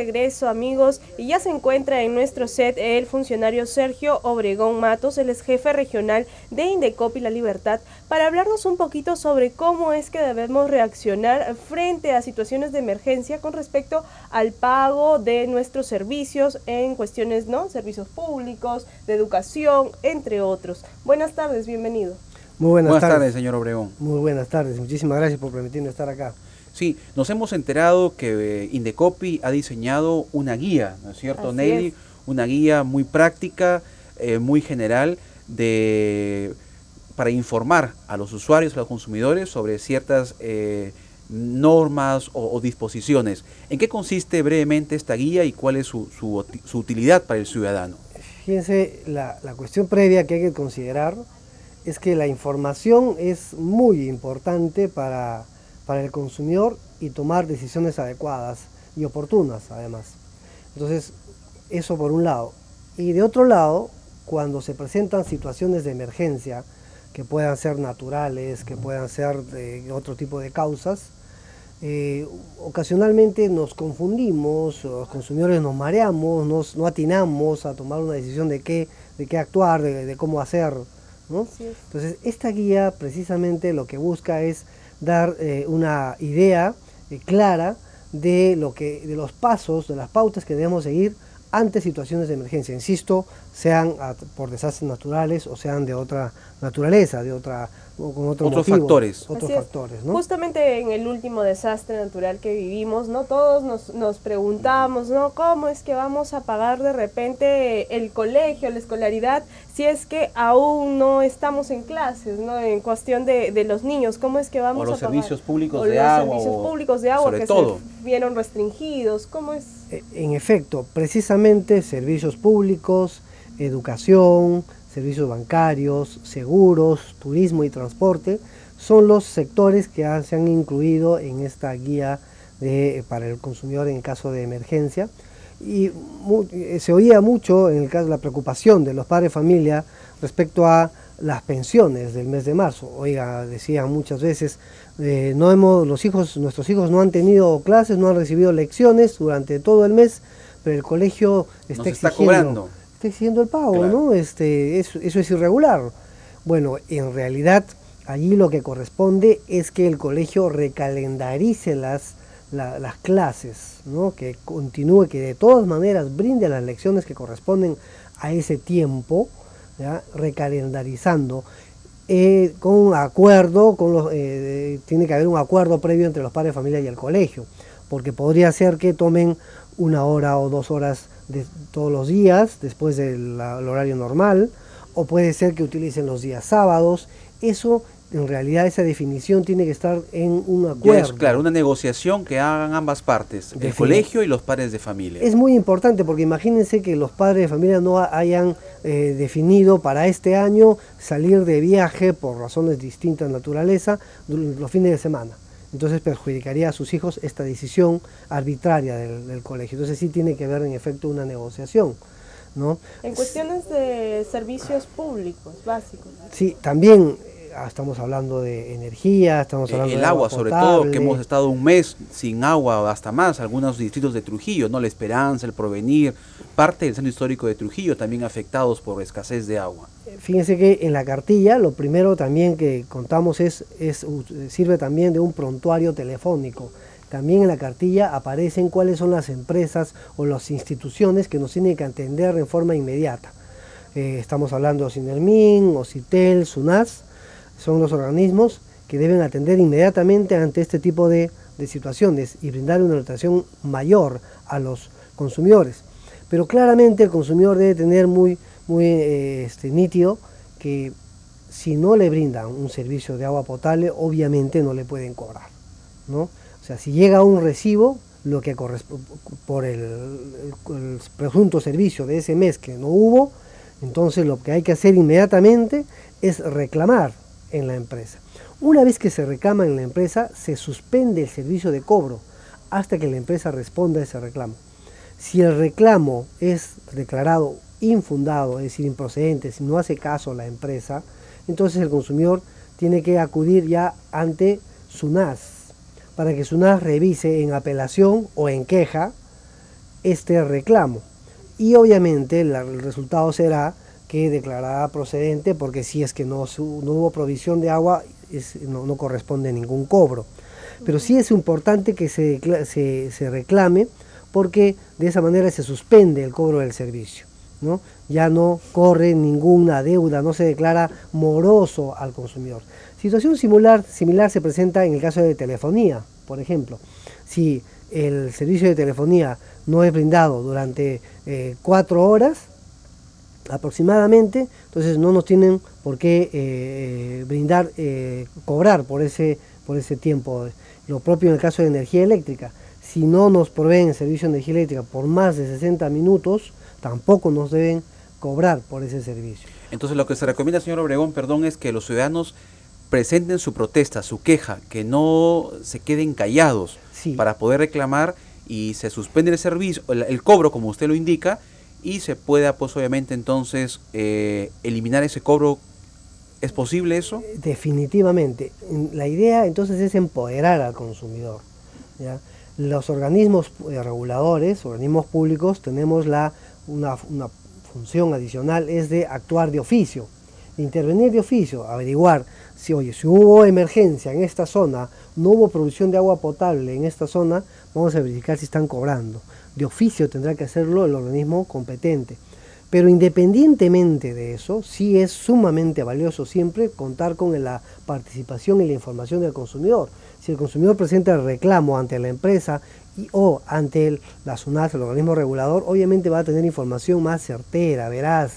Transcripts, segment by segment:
regreso, amigos, y ya se encuentra en nuestro set el funcionario Sergio Obregón Matos, él es jefe regional de Indecopi La Libertad, para hablarnos un poquito sobre cómo es que debemos reaccionar frente a situaciones de emergencia con respecto al pago de nuestros servicios en cuestiones, ¿no?, servicios públicos, de educación, entre otros. Buenas tardes, bienvenido. Muy buenas tardes, señor Obregón. Muy buenas tardes, muchísimas gracias por permitirme estar acá. Sí, nos hemos enterado que Indecopi ha diseñado una guía, ¿no es cierto, Nelly? Una guía muy práctica, muy general, para informar a los usuarios, a los consumidores sobre ciertas normas o disposiciones. ¿En qué consiste brevemente esta guía y cuál es su utilidad para el ciudadano? Fíjense, la cuestión previa que hay que considerar es que la información es muy importante para el consumidor y tomar decisiones adecuadas y oportunas además. Entonces, eso por un lado. Y de otro lado, cuando se presentan situaciones de emergencia, que puedan ser naturales, que puedan ser de otro tipo de causas, ocasionalmente nos confundimos, los consumidores nos mareamos, no atinamos a tomar una decisión de qué actuar, de cómo hacer, ¿no? Sí. Entonces, esta guía precisamente lo que busca es dar una idea clara de los pasos, de las pautas que debemos seguir ante situaciones de emergencia, insisto, sean por desastres naturales o sean de otra naturaleza, con otros factores. Otros factores, ¿no? Justamente en el último desastre natural que vivimos, ¿no?, todos nos preguntamos, ¿no?, cómo es que vamos a pagar de repente el colegio, la escolaridad, si es que aún no estamos en clases, ¿no?, en cuestión de los niños, ¿cómo es que vamos a pagar? O los servicios públicos de agua. Los servicios públicos de agua que se vieron restringidos, ¿cómo es? En efecto, precisamente servicios públicos, educación, servicios bancarios, seguros, turismo y transporte son los sectores que se han incluido en esta guía para el consumidor en caso de emergencia. Y se oía mucho en el caso de la preocupación de los padres de familia respecto a las pensiones del mes de marzo. Oiga, decían muchas veces, nuestros hijos no han tenido clases, no han recibido lecciones durante todo el mes, pero el colegio está exigiendo el pago, claro, ¿no? Eso es irregular. Bueno, en realidad allí lo que corresponde es que el colegio recalendarice las clases, ¿no?, que continúe, que de todas maneras brinde las lecciones que corresponden a ese tiempo, ¿ya?, recalendarizando, con acuerdo, tiene que haber un acuerdo previo entre los padres de familia y el colegio, porque podría ser que tomen 1 hora o 2 horas todos los días después del horario normal, o puede ser que utilicen los días sábados. Eso, en realidad, esa definición tiene que estar en un acuerdo. Claro, una negociación que hagan ambas partes, el colegio y los padres de familia. Es muy importante porque imagínense que los padres de familia no hayan definido para este año salir de viaje por razones distintas de naturaleza los fines de semana. Entonces perjudicaría a sus hijos esta decisión arbitraria del colegio. Entonces sí tiene que haber en efecto una negociación, ¿no? En cuestiones de servicios públicos básicos. Sí, también estamos hablando de energía, estamos hablando de agua sobre todo, que hemos estado un mes sin agua o hasta más, algunos distritos de Trujillo, ¿no? La Esperanza, el Porvenir, parte del centro histórico de Trujillo también afectados por escasez de agua. Fíjense que en la cartilla lo primero también que contamos sirve también de un prontuario telefónico. También en la cartilla aparecen cuáles son las empresas o las instituciones que nos tienen que atender en forma inmediata. Estamos hablando de Sinelmin, Ocitel, SUNAS, son los organismos que deben atender inmediatamente ante este tipo de situaciones y brindar una atención mayor a los consumidores. Pero claramente el consumidor debe tener muy nítido que si no le brindan un servicio de agua potable, obviamente no le pueden cobrar, ¿no? O sea, si llega un recibo, lo que por el presunto servicio de ese mes que no hubo, entonces lo que hay que hacer inmediatamente es reclamar en la empresa. Una vez que se reclama en la empresa, se suspende el servicio de cobro hasta que la empresa responda a ese reclamo. Si el reclamo es declarado infundado, es decir, improcedente, si no hace caso a la empresa, entonces el consumidor tiene que acudir ya ante SUNAS, para que SUNAS revise en apelación o en queja este reclamo. Y obviamente el resultado será que declarará procedente, porque si es que no hubo provisión de agua, no corresponde ningún cobro. Pero sí es importante que se reclame, porque de esa manera se suspende el cobro del servicio, ¿no? Ya no corre ninguna deuda, no se declara moroso al consumidor. Situación similar se presenta en el caso de telefonía, por ejemplo. Si el servicio de telefonía no es brindado durante 4 horas aproximadamente, entonces no nos tienen por qué cobrar por ese tiempo. Lo propio en el caso de energía eléctrica. Si no nos proveen servicio de energía eléctrica por más de 60 minutos, tampoco nos deben cobrar por ese servicio. Entonces lo que se recomienda, señor Obregón, perdón, es que los ciudadanos presenten su protesta, su queja, que no se queden callados, Sí. para poder reclamar, y se suspende el servicio, el cobro, como usted lo indica, y se pueda, pues obviamente, entonces eliminar ese cobro. ¿Es posible eso? Definitivamente. La idea entonces es empoderar al consumidor, ¿ya? Los organismos reguladores, organismos públicos, tenemos una función adicional, es de actuar de oficio, de intervenir de oficio, averiguar si hubo emergencia en esta zona, no hubo producción de agua potable en esta zona, vamos a verificar si están cobrando. De oficio tendrá que hacerlo el organismo competente. Pero independientemente de eso, sí es sumamente valioso siempre contar con la participación y la información del consumidor. Si el consumidor presenta el reclamo ante la empresa o ante la SUNAT, el organismo regulador, obviamente va a tener información más certera, veraz,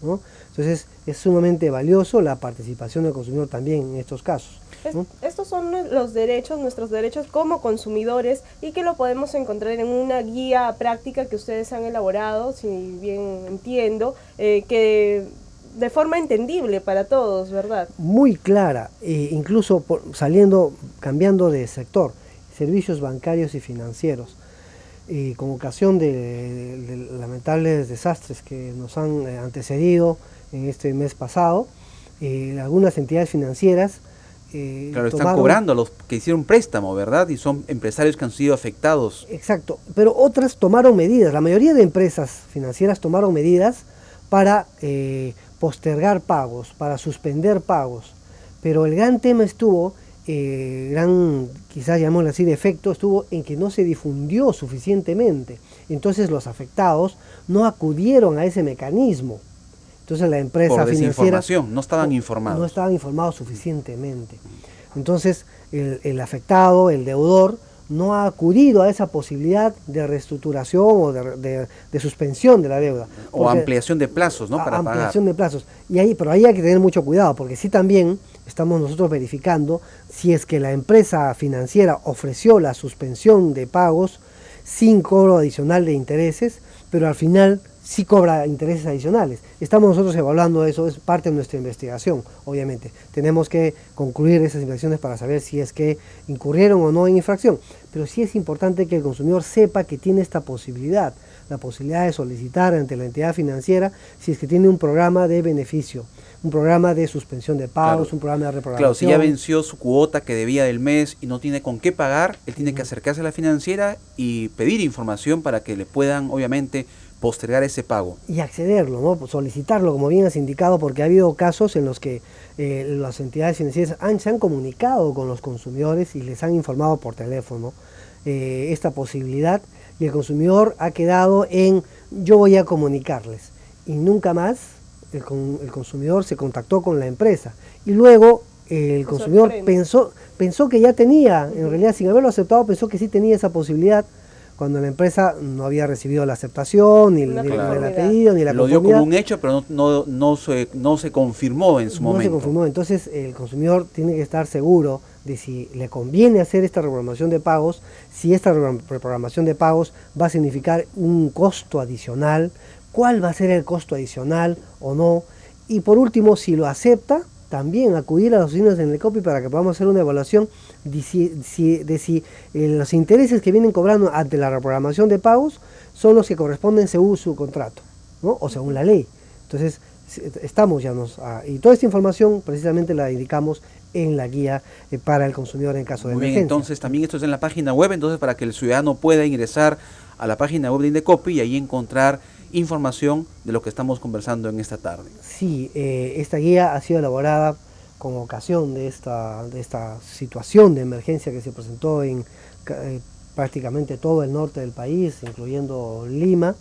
¿no? Entonces es sumamente valioso la participación del consumidor también en estos casos, ¿no? Estos son los derechos, nuestros derechos como consumidores, y que lo podemos encontrar en una guía práctica que ustedes han elaborado, si bien entiendo, que de forma entendible para todos, ¿verdad? Muy clara, incluso cambiando de sector, servicios bancarios y financieros. Con ocasión de lamentables desastres que nos han antecedido en este mes pasado, algunas entidades financieras Claro, están cobrando a los que hicieron préstamo, ¿verdad? Y son empresarios que han sido afectados. Exacto, pero otras tomaron medidas, la mayoría de empresas financieras tomaron medidas para postergar pagos, para suspender pagos, pero el gran tema estuvo, quizás llamémoslo así, defecto, estuvo en que no se difundió suficientemente. Entonces los afectados no acudieron a ese mecanismo. Entonces la empresa por financiera... desinformación, no estaban informados. No estaban informados suficientemente. Entonces el afectado, el deudor, no ha acudido a esa posibilidad de reestructuración o de suspensión de la deuda. O ampliación de plazos, ¿no? Para ampliación pagar. de plazos. Pero ahí hay que tener mucho cuidado, porque sí también estamos nosotros verificando si es que la empresa financiera ofreció la suspensión de pagos sin cobro adicional de intereses, pero al final sí cobra intereses adicionales. Estamos nosotros evaluando eso, es parte de nuestra investigación, obviamente. Tenemos que concluir esas investigaciones para saber si es que incurrieron o no en infracción. Pero sí es importante que el consumidor sepa que tiene esta posibilidad, la posibilidad de solicitar ante la entidad financiera si es que tiene un programa de beneficio, un programa de suspensión de pagos, claro, un programa de reprogramación. Claro, si ya venció su cuota que debía del mes y no tiene con qué pagar, él tiene que acercarse a la financiera y pedir información para que le puedan, obviamente, postergar ese pago. Y accederlo, ¿no? Solicitarlo, como bien has indicado, porque ha habido casos en los que las entidades financieras se han comunicado con los consumidores y les han informado por teléfono esta posibilidad, y el consumidor ha quedado en yo voy a comunicarles, y nunca más el consumidor se contactó con la empresa, y luego el consumidor pensó que ya tenía, en realidad sin haberlo aceptado, pensó que sí tenía esa posibilidad, cuando la empresa no había recibido la aceptación, ni el pedido, ni la conformidad. Lo dio como un hecho, pero no se confirmó en su momento. No se confirmó, entonces el consumidor tiene que estar seguro de si le conviene hacer esta reprogramación de pagos, si esta reprogramación de pagos va a significar un costo adicional, cuál va a ser el costo adicional o no, y por último, si lo acepta, también acudir a las oficinas de Indecopi para que podamos hacer una evaluación de si los intereses que vienen cobrando ante la reprogramación de pagos son los que corresponden según su contrato, ¿no? O según la ley. Entonces, estamos ya y toda esta información precisamente la indicamos en la guía para el consumidor en caso de Muy bien, emergencia. entonces también esto es en la página web, entonces para que el ciudadano pueda ingresar a la página web de Indecopi y ahí encontrar información de lo que estamos conversando en esta tarde. Sí, esta guía ha sido elaborada con ocasión de esta situación de emergencia que se presentó en prácticamente todo el norte del país, incluyendo Lima,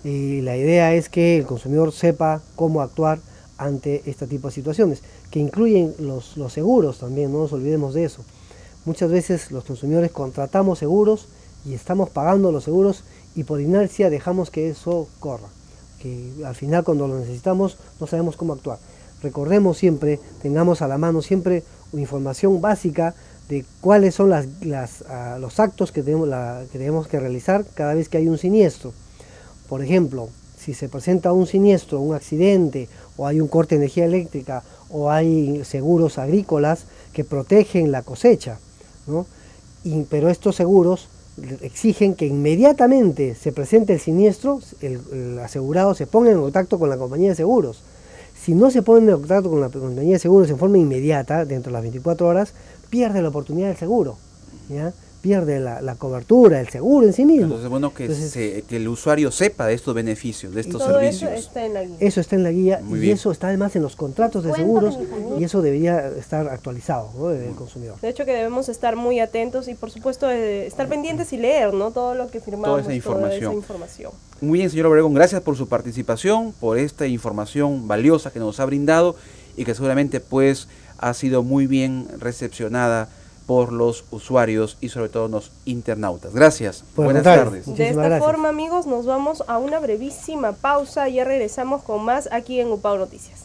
y la idea es que el consumidor sepa cómo actuar ante este tipo de situaciones, que incluyen los seguros también, no nos olvidemos de eso. Muchas veces los consumidores contratamos seguros y estamos pagando los seguros y por inercia dejamos que eso corra, que al final cuando lo necesitamos no sabemos cómo actuar. Recordemos siempre, tengamos a la mano siempre una información básica de cuáles son los actos que tenemos que realizar cada vez que hay un siniestro. Por ejemplo, si se presenta un siniestro, un accidente, o hay un corte de energía eléctrica, o hay seguros agrícolas que protegen la cosecha, ¿no? Pero estos seguros exigen que inmediatamente se presente el siniestro, el asegurado se ponga en contacto con la compañía de seguros. Si no se pone en contacto con la compañía de seguros en forma inmediata, dentro de las 24 horas, pierde la oportunidad del seguro, ¿ya? Pierde la cobertura, el seguro en sí mismo. Entonces es bueno que el usuario sepa de estos beneficios, de estos todo servicios. Eso está en la guía. Eso está en la guía. Muy y bien. eso está además en los contratos de seguros y eso debería estar actualizado, ¿no?, del consumidor. De hecho que debemos estar muy atentos y por supuesto estar pendientes y leer, ¿no?, todo lo que firmamos, Toda esa información. información. Muy bien, señor Obregón, gracias por su participación, por esta información valiosa que nos ha brindado y que seguramente pues ha sido muy bien recepcionada por los usuarios y sobre todo los internautas. Gracias. Buenas tardes. De esta forma, amigos, nos vamos a una brevísima pausa y ya regresamos con más aquí en UPAO Noticias.